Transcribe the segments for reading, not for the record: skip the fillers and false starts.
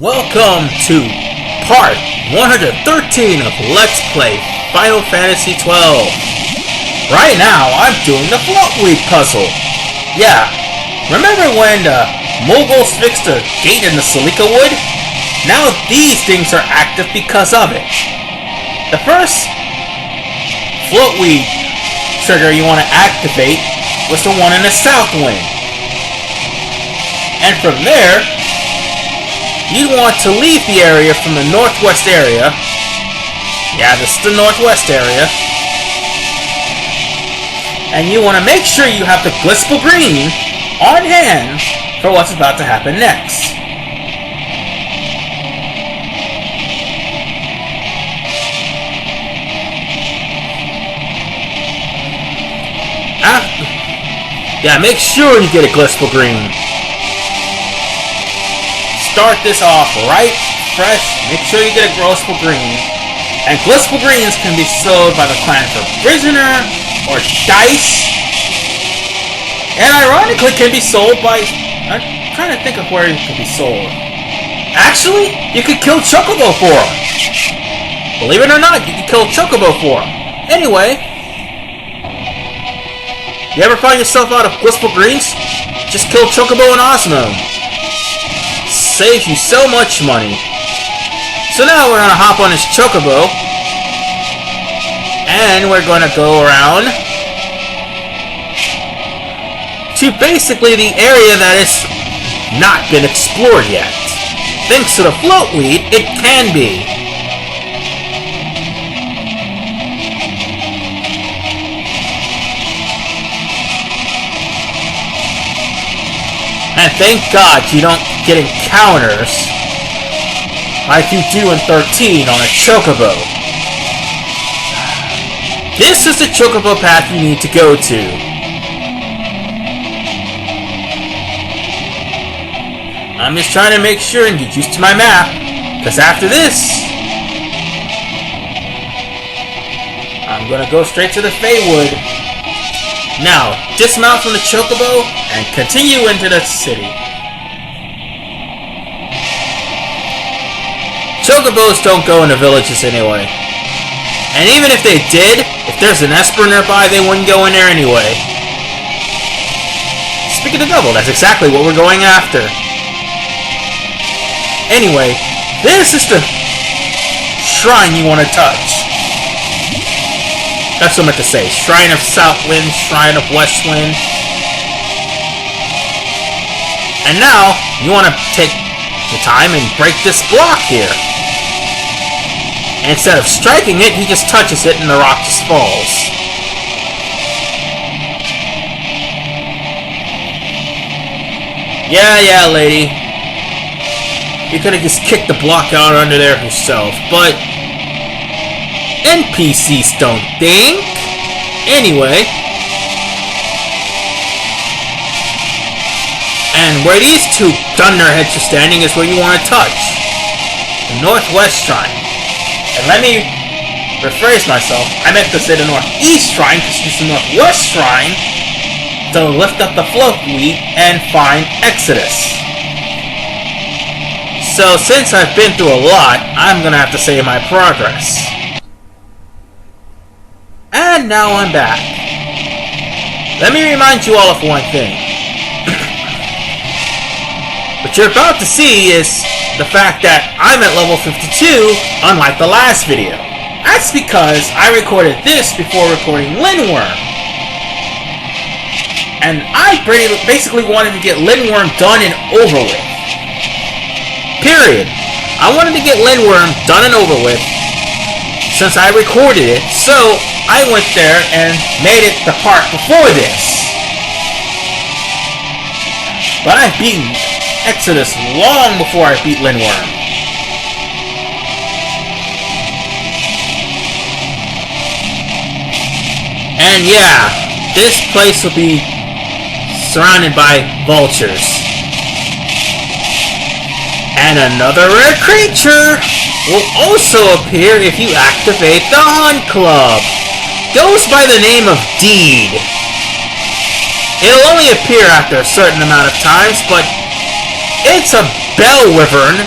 Welcome to part 113 of Let's Play Final Fantasy XII. Right now, I'm doing the floatweed puzzle. Yeah, remember when the Moguls fixed the gate in the Silica Wood? Now these things are active because of it. The first floatweed trigger you want to activate was the one in the south wing. And from there, you want to leave the area from the northwest area. Yeah, this is the northwest area. And you want to make sure you have the blissful green on hand for what's about to happen next. Yeah, make sure you get a blissful green. Start this off right, fresh. Make sure you get a blissful green. And blissful greens can be sold by the clan for prisoner or dice. And ironically can be sold by... I'm trying to think of where it could be sold. Actually, you could kill Chocobo for them. Believe it or not, you could kill Chocobo for them. Anyway, you ever find yourself out of blissful greens? Just kill Chocobo and Osmo. Saves you so much money. So now we're gonna hop on this Chocobo, and we're gonna go around to basically the area that has not been explored yet. Thanks to the floatweed, it can be. And thank God you don't get encounters like you do in 13 on a Chocobo. This is the Chocobo path you need to go to. I'm just trying to make sure and get used to my map, because after this, I'm gonna go straight to the Feywood. Now, dismount from the Chocobo and continue into the city. Chocobos don't go into villages anyway. And even if they did, if there's an Esper nearby, they wouldn't go in there anyway. Speaking of the devil, that's exactly what we're going after. Anyway, this is the shrine you want to touch. That's what I meant to say. Shrine of Southwind, Shrine of Westwind. And now, you want to take the time and break this block here. And instead of striking it, he just touches it and the rock just falls. Yeah, lady. You could have just kicked the block out under there herself, but NPCs don't think. Anyway. And where these two thunderheads are standing is where you want to touch. The Northwest Shrine. And let me rephrase myself. I meant to say the Northeast Shrine, because it's the Northwest Shrine to lift up the floatweed and find Exodus. So since I've been through a lot, I'm going to have to say my progress. And now I'm back. Let me remind you all of one thing. What you're about to see is the fact that I'm at level 52, unlike the last video. That's because I recorded this before recording Lindworm. And I basically wanted to get Lindworm done and over with. Period. I wanted to get Lindworm done and over with since I recorded it, so I went there and made it the part before this. But I've beaten Exodus long before I beat Lindworm. And yeah, this place will be surrounded by vultures. And another rare creature will also appear if you activate the Hunt Club. Goes by the name of Deed. It'll only appear after a certain amount of times, but it's a bell wyvern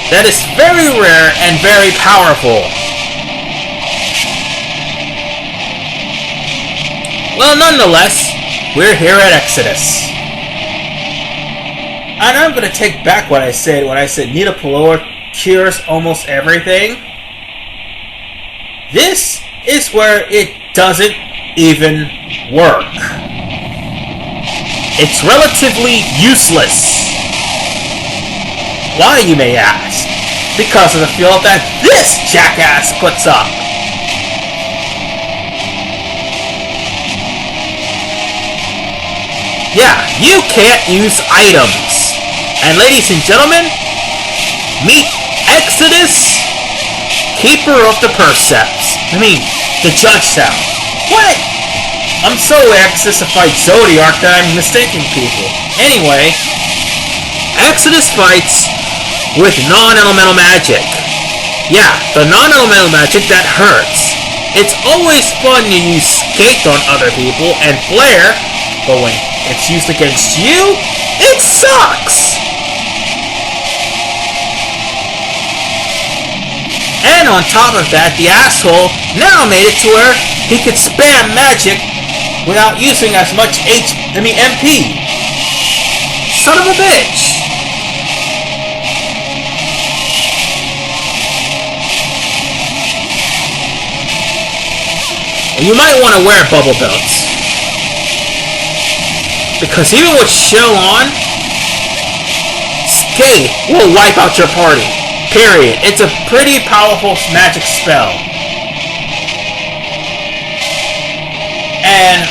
that is very rare and very powerful. Well, nonetheless, we're here at Exodus. And I'm going to take back what I said when I said Nihopalaoa cures almost everything. This is where it doesn't even work. It's relatively useless. Why, you may ask? Because of the field that this jackass puts up. Yeah, you can't use items. And ladies and gentlemen, meet Exodus, Keeper of the Percepts. The Judge Sound. What? I'm so anxious to fight Zodiac that I'm mistaking people. Anyway, Exodus fights with non-elemental magic. Yeah, the non-elemental magic that hurts. It's always fun to use Skate on other people and Flare, but when it's used against you, it sucks! And on top of that, the asshole now made it to where he could spam magic without using as much MP. Son of a bitch! You might want to wear bubble belts. Because even with Shell on, Skate will wipe out your party. Period. It's a pretty powerful magic spell. And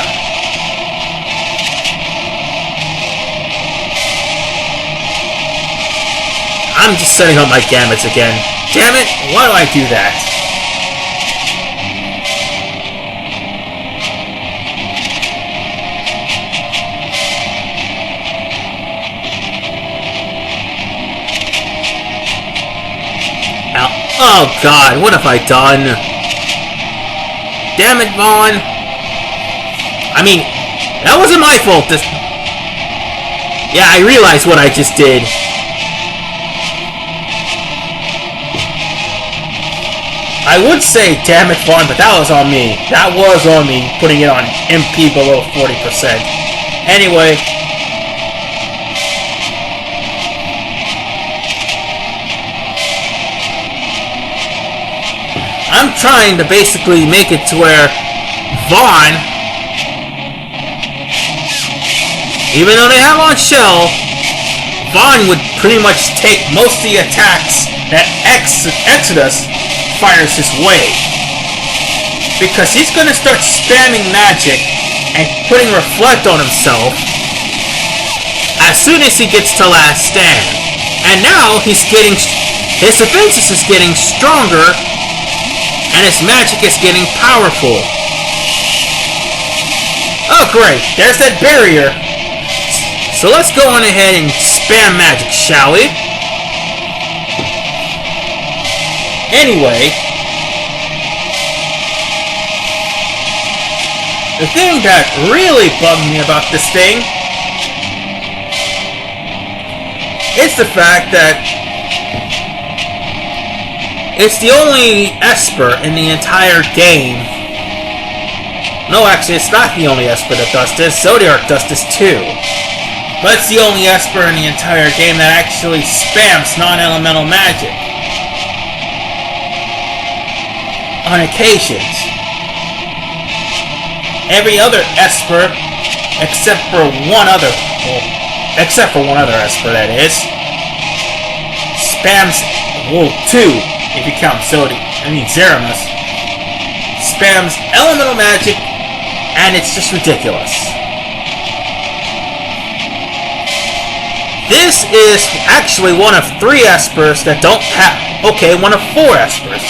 I'm just setting up my gamuts again. Damn it, why do I do that? Oh god, what have I done? Damn it, Vaughn! That wasn't my fault. Yeah, I realized what I just did. I would say, damn it, Vaughn, but that was on me. That was on me, putting it on MP below 40%. Anyway. I'm trying to basically make it to where Vaughn, even though they have on Shell, Vaughn would pretty much take most of the attacks that Exodus fires his way. Because he's going to start spamming magic and putting Reflect on himself as soon as he gets to Last Stand. And now his defenses is getting stronger and his magic is getting powerful. Oh great, there's that barrier. So let's go on ahead and spam magic, shall we? Anyway, the thing that really bugged me about this thing is the fact that it's the only Esper in the entire game. No, actually, it's not the only Esper that does this. Zodiac does this too. But it's the only Esper in the entire game that actually spams non-elemental magic. On occasions. Every other Esper, except for one other Esper, that is, spams, two. If you count Zeramus, spams elemental magic, and it's just ridiculous. This is actually one of 3 Espers that don't have... Okay, one of 4 Espers.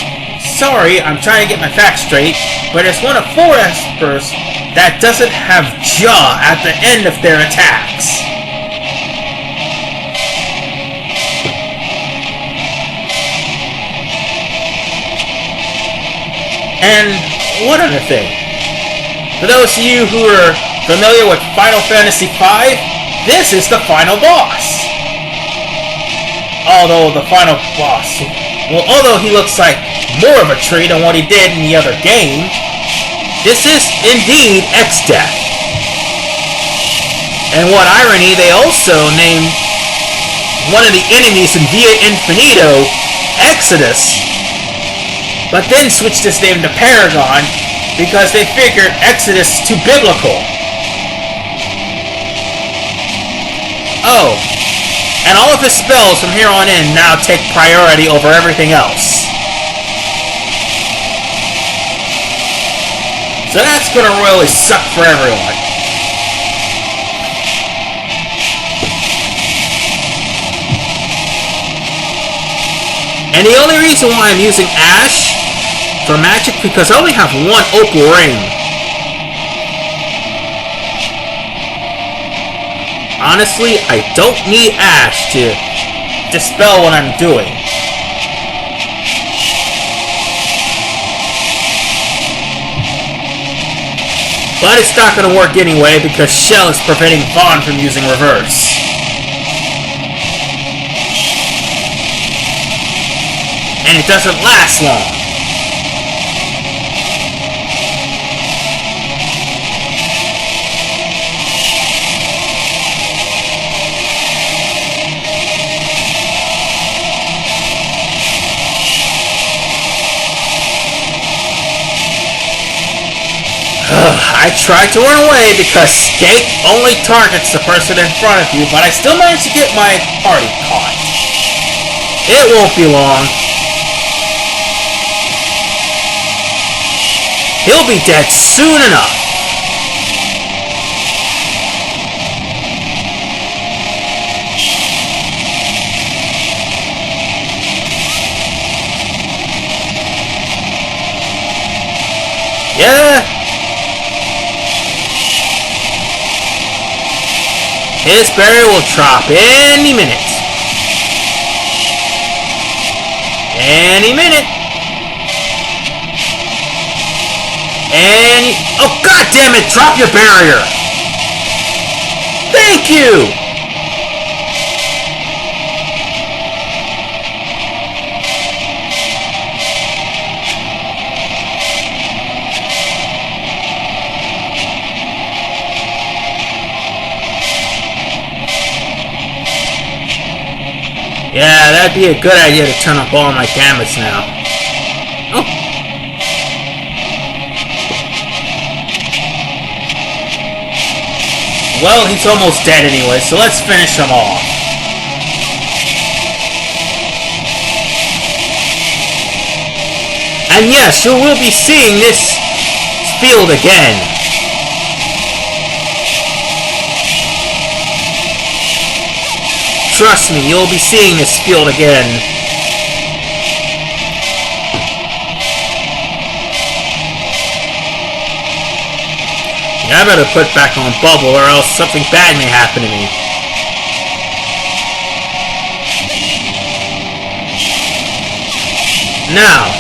Sorry, I'm trying to get my facts straight, but it's one of 4 Espers that doesn't have jaw at the end of their attacks. And one other thing. For those of you who are familiar with Final Fantasy V, this is the final boss. Although the final boss, well, although he looks like more of a tree than what he did in the other game, this is indeed Exdeath. And what irony, they also named one of the enemies in Via Infinito Exodus, but then switched his name to Paragon because they figured Exodus is too biblical. Oh, and all of his spells from here on in now take priority over everything else. So that's gonna really suck for everyone. And the only reason why I'm using Ash for magic because I only have one opal ring. Honestly, I don't need Ash to dispel what I'm doing. But it's not going to work anyway because Shell is preventing Vaughn from using reverse. And it doesn't last long. I tried to run away because Skate only targets the person in front of you, but I still managed to get my party caught. It won't be long. He'll be dead soon enough. Yeah. His berry will drop any minute. Any minute. Oh, god damn it! Drop your barrier! Thank you! Yeah, that'd be a good idea to turn up all my damage now. Oh. Well, he's almost dead anyway, so let's finish him off. And yes, you will be seeing this field again. Trust me, you'll be seeing this field again. I better put back on bubble or else something bad may happen to me. Now,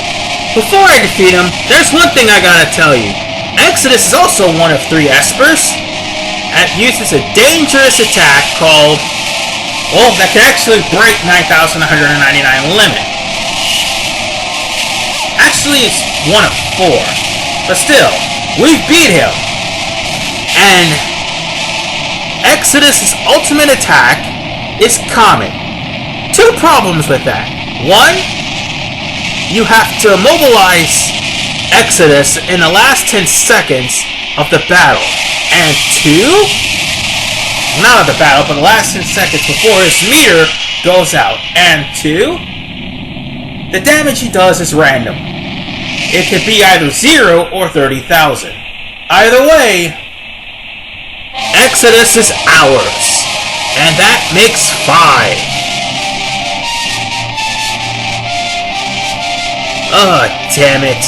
before I defeat him, there's one thing I gotta tell you. Exodus is also one of 3 espers and uses a dangerous attack called, well, that can actually break 9,199 limit. Actually, it's one of 4. But still, we beat him. And Exodus' ultimate attack is Comet. 2 problems with that. 1, you have to mobilize Exodus in the last 10 seconds of the battle. And 2, not of the battle, but the last 10 seconds before his meter goes out. And 2, the damage he does is random. It could be either 0 or 30,000. Either way, Exodus is ours. And that makes 5. Oh, damn it.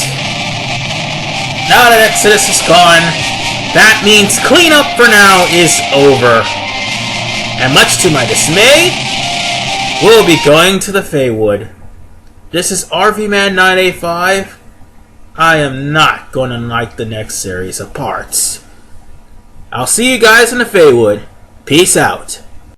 Now that Exodus is gone, that means cleanup for now is over. And much to my dismay, we'll be going to the Feywood. This is RVman985. I am not going to like the next series of parts. I'll see you guys in the Feywood. Peace out.